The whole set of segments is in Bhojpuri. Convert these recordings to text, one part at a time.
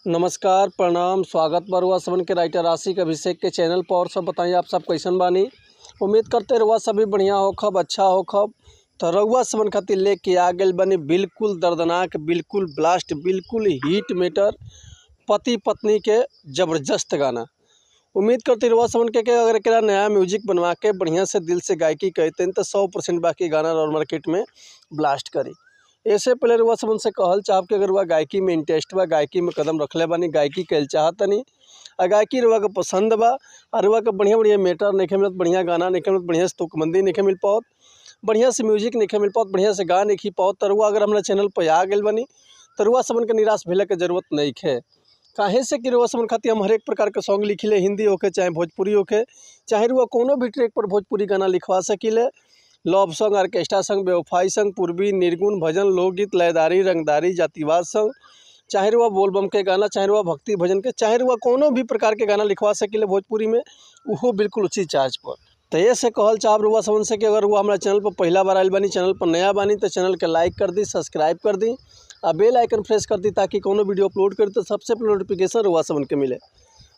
नमस्कार, प्रणाम, स्वागत बा रउआ सबन के राइटर आशिक अभिषेक के चैनल पर। और सब बताइए आप सब कैसन बानी। उम्मीद करते रउआ सभी बढ़िया होखब, अच्छा होखब। तो रउआ सबन खातिर लेके आ गइल बानी बिल्कुल दर्दनाक, बिल्कुल ब्लास्ट, बिल्कुल हिट मैटर पति पत्नी के ज़बरदस्त गाना। उम्मीद करते रउआ सबन के अगर एकरा नया म्यूजिक बनवा के बढ़िया से दिल से गायकी करते तो 100% बाकी गाना और मार्केट में ब्लास्ट करी। ऐसे पहले रउआ सबन से कहल चाहब कि अगर रउआ गायकी में इंटरेस्ट बा, गायकी में कदम रखले बानी, गायकी कइल चाहतनी आ गायकी रउआ के पसंद बा और रउआ के बढ़िया मैटर नइखे मिलत, बढ़िया गाना नइखे मिलत, बढ़िया से तुकबंदी नइखे मिल पावत, बढ़िया से म्यूजिक नइखे मिल पावत, बढ़िया से गा नइखे पावत, तो रउआ अगर हमरा चैनल पर आ गइल बानी तो रउआ सबन के निराश भेले के जरूरत नइखे। काहे से कि रउआ सबन खातिर हम हर एक प्रकार के सॉन्ग लिखिले, हिंदी होके चाहे भोजपुरी होके, चाहे रउआ कोनो भी ट्रैक पर भोजपुरी गाना लिखवा सकिले। लव सॉन्ग, ऑर्केस्ट्रा सॉन्ग, बेवफाई सॉन्ग, पूर्वी, निर्गुण, भजन, लोकगीत, लयदारी, रंगदारी, जातिवाद सॉन्ग, चाहे रउआ बोलबम के गाना, चाहे रउआ भक्ति भजन के, चाहे रउआ कोनो भी प्रकार के गाना लिखवा सकिले भोजपुरी में, उहो बिल्कुल उचित चार्ज पर। तो ये से कहल चाहब रउआ सबन से कि अगर रउआ हमारा चैनल पर पहला बार आइल बानी, चैनल पर नया बानी, तो चैनल के लाइक कर दी, सब्सक्राइब कर दी और बेल आइकन प्रेस कर दी ताकि कोनो वीडियो अपलोड करी तो सबसे पहले नोटिफिकेशन रउआ सबन के मिले।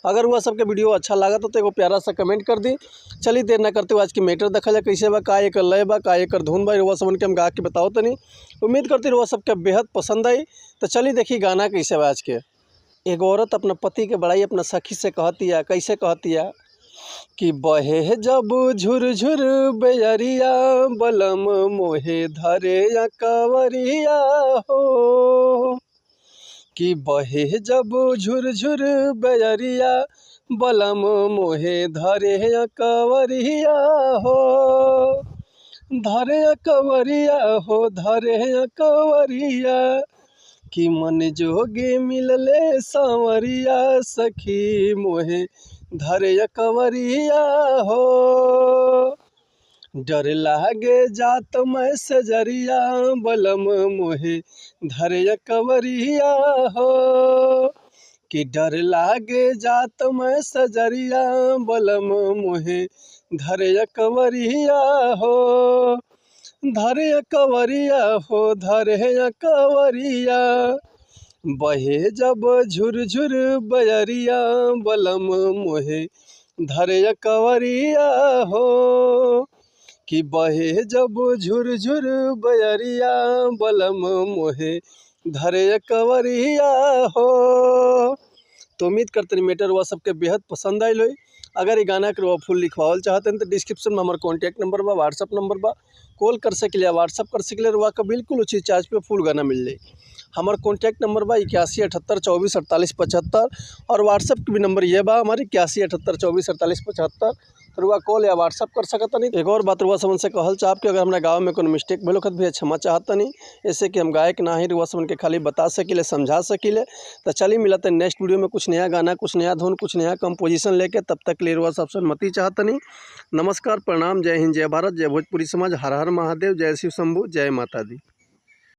अगर वह सबके वीडियो अच्छा लगा तो एगो प्यारा सा कमेंट कर दी। चलिए देर ना करते हुए आज की मैटर देखा जाए कैसे बा, का एकर लय बा, का एकर धुन बा, रउआ सबन के हम गा के बताओ तनी। उम्मीद करती रउआ सबके बेहद पसंद आई। तो चलिए देखी गाना कैसे बा आज के। एगो औरत अपना पति के बड़ाई अपना सखी से कहतिया, कैसे कहतिया कि बहे जब झुरझुर बेअरिया, बलम मोहे धरे या कवरिया हो, कि बहे जब झुरझुर बेअरिया, बलम मोहे धरे या कवरिया हो, धरे या कवरिया हो, धरे या कवरिया, कि मन जोगे मिलले सांवरिया, सखी मोहे धरे या कवरिया हो। डर लागे जात मैं सजरिया, बलम मोहे धरे या कवरिया हो, कि डर लागे जात मैं सजरिया, बलम मोहे धरे या कवरिया हो, धरे या कवरिया हो, धरे या कवरिया, बहे जब झुरझुर बेअरिया, बलम मोहे धरे या कवरिया हो, कि बहे जब झुरझुर बेअरिया, बलम मोहे धरे या कवरिया हो। तो उम्मीद करते हैं मैटर वह सबके बेहद पसंद आयल हो। अगर ये गाना के फुल लिखवावल चाहते हैं तो डिस्क्रिप्शन में हमारा कॉन्टैक्ट नंबर बा, व्हाट्सअप नंबर बा, कॉल कर सके, व्हाट्सअप कर सके, रुआ का बिल्कुल उचित चार्ज पे फुल गाना मिल जाए। हमारा कॉन्टैक्ट नंबर बा 8178244875 और व्हाट्सअप के भी नंबर ये बा हमारी 8178244875। तो रुआ कॉल या व्हाट्सअप कर सकता नहीं। एक और बात रुआ समन से कहल चाहब कि अगर हमारे गाँव में कोई मिस्टेक भेल भी क्षमा चाहता नहीं, ऐसे कि हम गायक ना ही रुआ समन के खाली बता सकिले, समझा सकिले। तो चलिए मिलते हैं नेक्स्ट वीडियो में कुछ नया गाना, कुछ नया धुन, कुछ नया कंपोजिशन लेके। तब तक ले रुआ सबसे अनुमति चाहता नहीं। नमस्कार, प्रणाम, जय हिंद, जय भारत, जय भोजपुरी समाज, हर हर महादेव, जय शिव शंभू, जय माता दी।